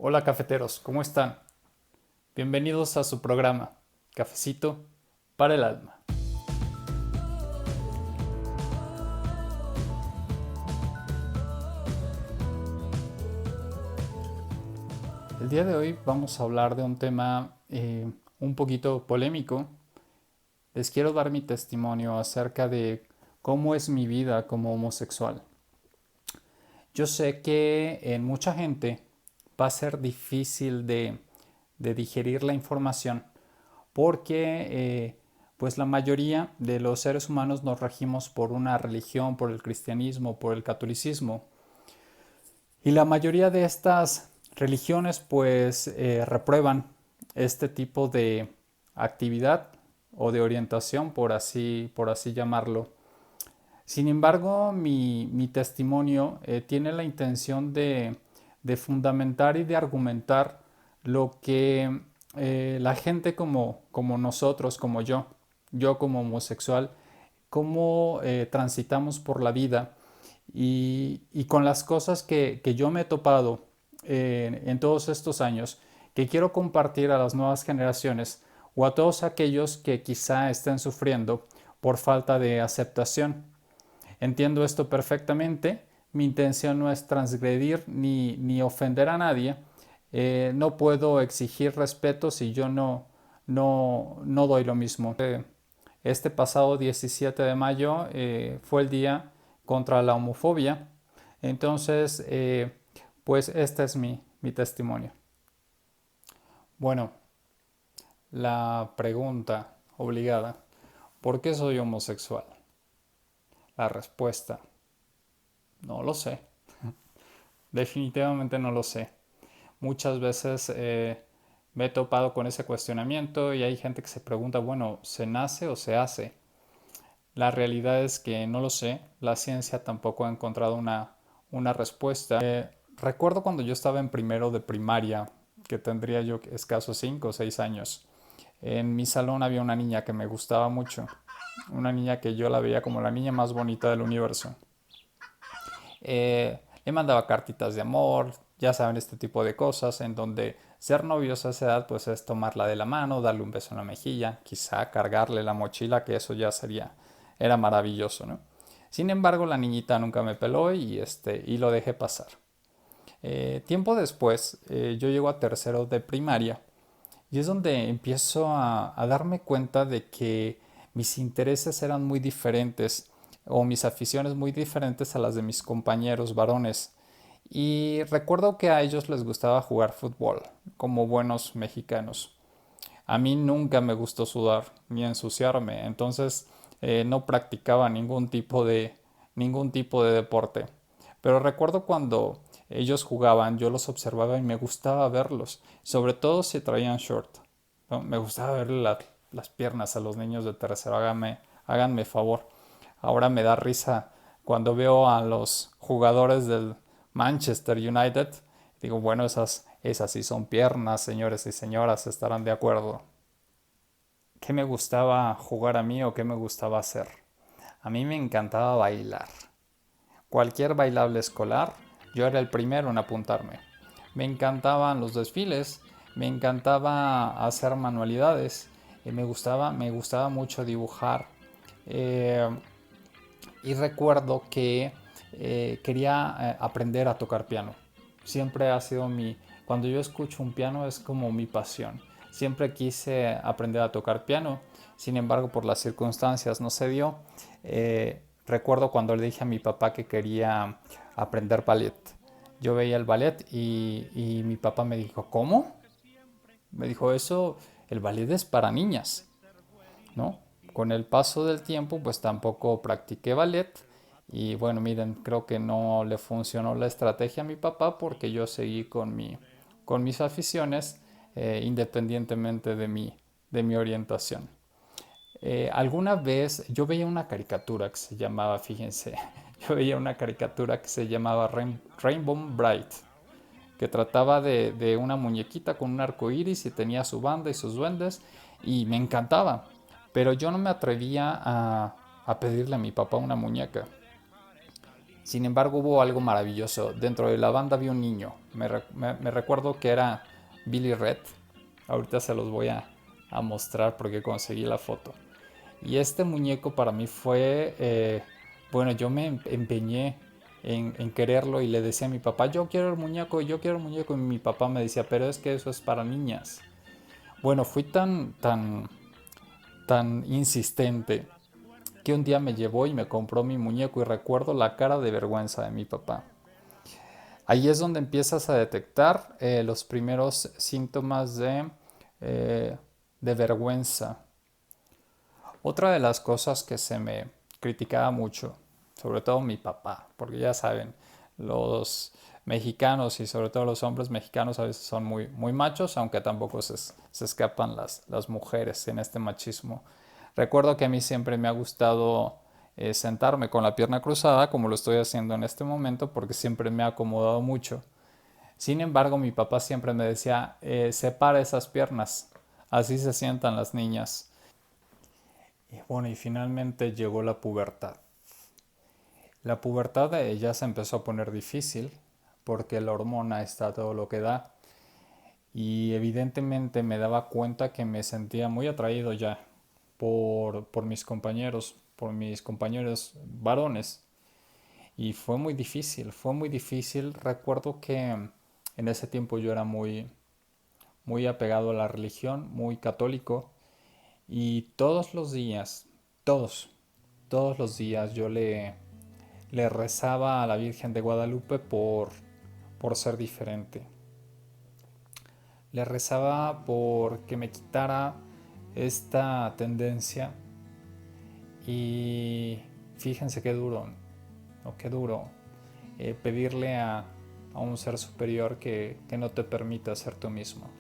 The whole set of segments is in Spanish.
Hola cafeteros, ¿cómo están? Bienvenidos a su programa, Cafecito para el Alma. El día de hoy vamos a hablar de un tema un poquito polémico. Les quiero dar mi testimonio acerca de cómo es mi vida como homosexual. Yo sé que en mucha gente va a ser difícil de digerir la información porque pues la mayoría de los seres humanos nos regimos por una religión, por el cristianismo, por el catolicismo. Y la mayoría de estas religiones pues reprueban este tipo de actividad o de orientación, por así llamarlo. Sin embargo, mi testimonio tiene la intención de fundamentar y de argumentar lo que la gente como nosotros, como yo como homosexual, cómo transitamos por la vida y con las cosas que yo me he topado en todos estos años, que quiero compartir a las nuevas generaciones o a todos aquellos que quizá estén sufriendo por falta de aceptación. Entiendo esto perfectamente. Mi intención no es transgredir ni ofender a nadie. No puedo exigir respeto si yo no doy lo mismo. Este pasado 17 de mayo fue el día contra la homofobia. Entonces, pues este es mi testimonio. Bueno, la pregunta obligada, ¿por qué soy homosexual? La respuesta, no lo sé. Definitivamente no lo sé. Muchas veces me he topado con ese cuestionamiento y hay gente que se pregunta, bueno, ¿se nace o se hace? La realidad es que no lo sé. La ciencia tampoco ha encontrado una respuesta. Recuerdo cuando yo estaba en primero de primaria, que tendría yo escasos 5 o 6 años. En mi salón había una niña que me gustaba mucho. Una niña que yo la veía como la niña más bonita del universo. Le mandaba cartitas de amor, ya saben, este tipo de cosas, en donde ser novios a esa edad pues es tomarla de la mano, darle un beso en la mejilla, quizá cargarle la mochila, que eso ya era maravilloso, ¿no? Sin embargo, la niñita nunca me peló y lo dejé pasar. Tiempo después, yo llego a tercero de primaria y es donde empiezo a darme cuenta de que mis intereses eran muy diferentes o mis aficiones muy diferentes a las de mis compañeros varones. Y recuerdo que a ellos les gustaba jugar fútbol, como buenos mexicanos. A mí nunca me gustó sudar ni ensuciarme, entonces no practicaba ningún tipo de deporte. Pero recuerdo cuando ellos jugaban, yo los observaba y me gustaba verlos, sobre todo si traían short, ¿no? Me gustaba ver las piernas a los niños de tercero, háganme favor. Ahora me da risa cuando veo a los jugadores del Manchester United. Digo, bueno, esas sí son piernas, señores y señoras, estarán de acuerdo. ¿Qué me gustaba jugar a mí o qué me gustaba hacer? A mí me encantaba bailar. Cualquier bailable escolar, yo era el primero en apuntarme. Me encantaban los desfiles, me encantaba hacer manualidades, me gustaba mucho dibujar. Eh, y recuerdo que quería aprender a tocar piano. Siempre ha sido cuando yo escucho un piano es como mi pasión. Siempre quise aprender a tocar piano, sin embargo por las circunstancias no se dio. Recuerdo cuando le dije a mi papá que quería aprender ballet. Yo veía el ballet y mi papá me dijo, ¿cómo? Me dijo, eso, el ballet es para niñas, ¿no? Con el paso del tiempo, pues tampoco practiqué ballet y bueno, miren, creo que no le funcionó la estrategia a mi papá porque yo seguí con mis aficiones independientemente de mi orientación. Alguna vez yo veía una caricatura que se llamaba, fíjense, yo veía una caricatura que se llamaba Rainbow Bright, que trataba de una muñequita con un arco iris y tenía su banda y sus duendes y me encantaba. Pero yo no me atrevía a pedirle a mi papá una muñeca. Sin embargo, hubo algo maravilloso. Dentro de la banda había un niño. Me recuerdo que era Billy Red. Ahorita se los voy a mostrar porque conseguí la foto. Y este muñeco para mí fue, bueno, yo me empeñé en quererlo y le decía a mi papá, yo quiero el muñeco, yo quiero el muñeco. Y mi papá me decía, pero es que eso es para niñas. Bueno, fui tan insistente que un día me llevó y me compró mi muñeco y recuerdo la cara de vergüenza de mi papá. Ahí es donde empiezas a detectar los primeros síntomas eh, de vergüenza. Otra de las cosas que se me criticaba mucho, sobre todo mi papá, porque ya saben, los mexicanos y sobre todo los hombres mexicanos a veces son muy machos, aunque tampoco se escapan las mujeres en este machismo. Recuerdo que a mí siempre me ha gustado sentarme con la pierna cruzada, como lo estoy haciendo en este momento, porque siempre me ha acomodado mucho. Sin embargo, mi papá siempre me decía, separa esas piernas, así se sientan las niñas. Y bueno, y finalmente llegó la pubertad. La pubertad ya se empezó a poner difícil porque la hormona está a todo lo que da y evidentemente me daba cuenta que me sentía muy atraído ya por mis compañeros varones y fue muy difícil. Recuerdo que en ese tiempo yo era muy apegado a la religión, muy católico y todos los días, todos, todos los días le rezaba a la Virgen de Guadalupe por ser diferente. Le rezaba por que me quitara esta tendencia y fíjense qué duro, ¿no? Qué duro pedirle a un ser superior que no te permita ser tú mismo.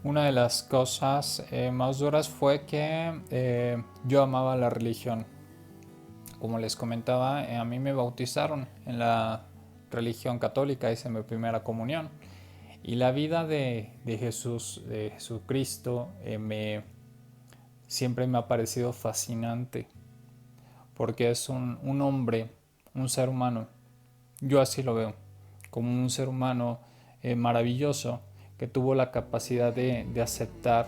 Una de las cosas más duras fue que yo amaba la religión. Como les comentaba, a mí me bautizaron en la religión católica, hice mi primera comunión. Y la vida de Jesús, de Jesucristo, siempre me ha parecido fascinante, porque es un hombre, un ser humano, yo así lo veo, como un ser humano maravilloso que tuvo la capacidad de aceptar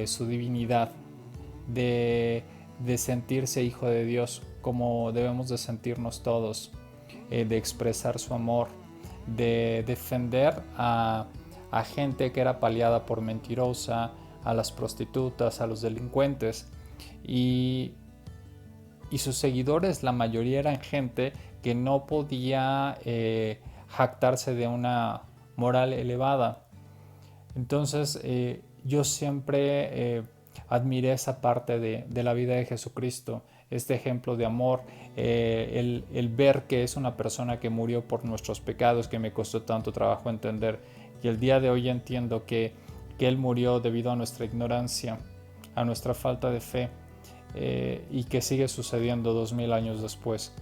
su divinidad, de sentirse hijo de Dios, como debemos de sentirnos todos, de expresar su amor, de defender a gente que era paliada por mentirosa, a las prostitutas, a los delincuentes. Y, y sus seguidores, la mayoría eran gente que no podía jactarse de una moral elevada. Entonces yo siempre admiré esa parte de la vida de Jesucristo, este ejemplo de amor, el ver que es una persona que murió por nuestros pecados, que me costó tanto trabajo entender. Y el día de hoy entiendo que Él murió debido a nuestra ignorancia, a nuestra falta de fe, y que sigue sucediendo 2000 años después,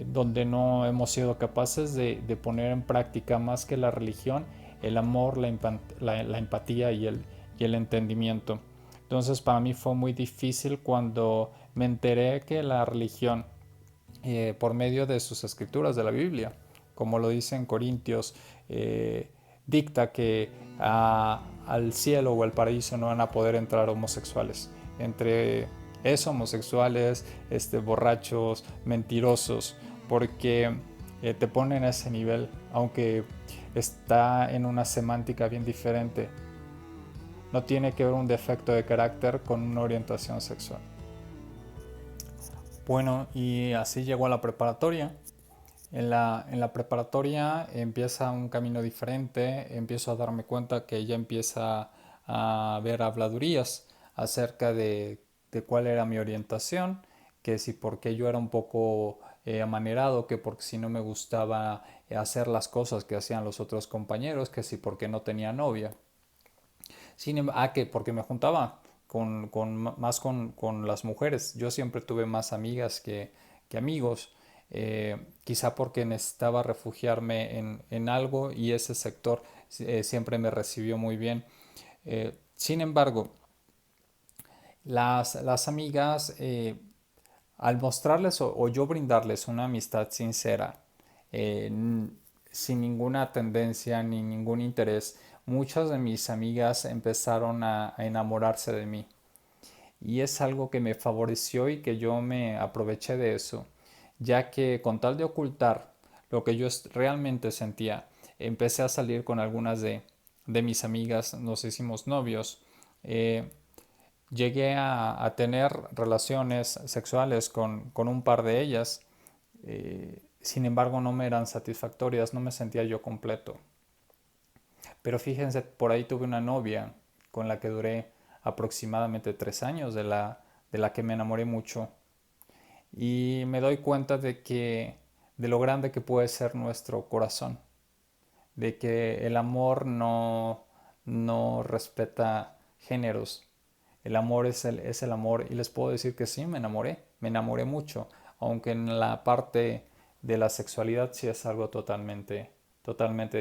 donde no hemos sido capaces de poner en práctica más que la religión, el amor, la empatía y el entendimiento. Entonces para mí fue muy difícil cuando me enteré que la religión, por medio de sus escrituras de la Biblia, como lo dice en Corintios, dicta que al cielo o al paraíso no van a poder entrar homosexuales. Entre eso, homosexuales, borrachos, mentirosos, porque te ponen a ese nivel, aunque está en una semántica bien diferente. No tiene que ver un defecto de carácter con una orientación sexual. Bueno, y así llegó a la preparatoria. En la preparatoria empieza un camino diferente, empiezo a darme cuenta que ella empieza a haber habladurías acerca de cuál era mi orientación, que si porque yo era un poco amanerado, que porque si no me gustaba hacer las cosas que hacían los otros compañeros, que si porque no tenía novia. Que porque me juntaba más con las mujeres. Yo siempre tuve más amigas que amigos, quizá porque necesitaba refugiarme en algo y ese sector siempre me recibió muy bien. Sin embargo, las amigas al mostrarles o yo brindarles una amistad sincera, eh, n- sin ninguna tendencia ni ningún interés, muchas de mis amigas empezaron a enamorarse de mí. Y es algo que me favoreció y que yo me aproveché de eso, ya que con tal de ocultar lo que yo realmente sentía, empecé a salir con algunas de mis amigas, nos hicimos novios. eh, Llegué a tener relaciones sexuales con un par de ellas. Sin embargo, no me eran satisfactorias, no me sentía yo completo. Pero fíjense, por ahí tuve una novia con la que duré aproximadamente 3 años, de la que me enamoré mucho. Y me doy cuenta de lo grande que puede ser nuestro corazón, de que el amor no respeta géneros. El amor es el amor y les puedo decir que sí, me enamoré mucho, aunque en la parte de la sexualidad sí es algo totalmente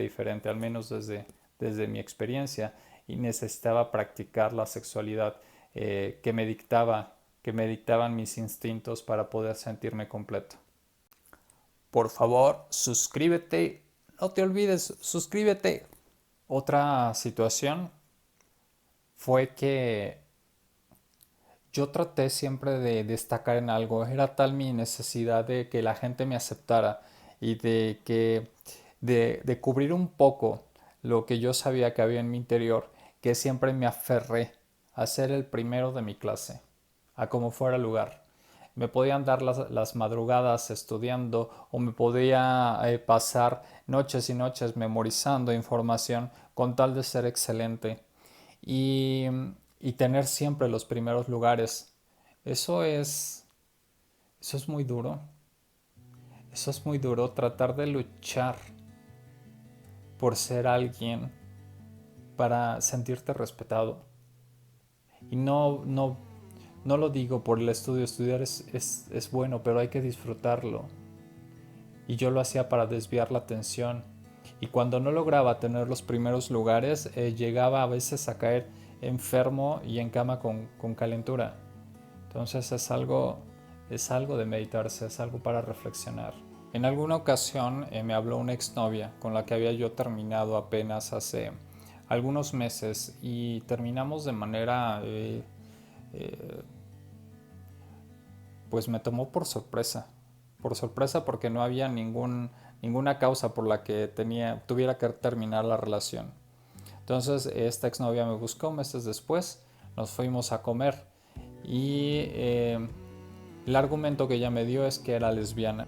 diferente, al menos desde mi experiencia, y necesitaba practicar la sexualidad que me dictaban mis instintos para poder sentirme completo. Por favor, suscríbete, no te olvides, suscríbete. Otra situación fue que yo traté siempre de destacar en algo. Era tal mi necesidad de que la gente me aceptara y de cubrir un poco lo que yo sabía que había en mi interior, que siempre me aferré a ser el primero de mi clase, a como fuera el lugar. Me podían dar las madrugadas estudiando o me podía pasar noches y noches memorizando información con tal de ser excelente y, y tener siempre los primeros lugares. Eso es, eso es muy duro. Eso es muy duro, tratar de luchar por ser alguien para sentirte respetado. Y no lo digo por el estudio. Estudiar es bueno, pero hay que disfrutarlo. Y yo lo hacía para desviar la atención. Y cuando no lograba tener los primeros lugares, llegaba a veces a caer enfermo y en cama con calentura. Entonces es algo de meditarse, es algo para reflexionar. En alguna ocasión me habló una exnovia con la que había yo terminado apenas hace algunos meses y terminamos de manera, eh, pues me tomó por sorpresa porque no había ninguna causa por la que tuviera que terminar la relación. Entonces esta exnovia me buscó meses después, nos fuimos a comer y el argumento que ella me dio es que era lesbiana.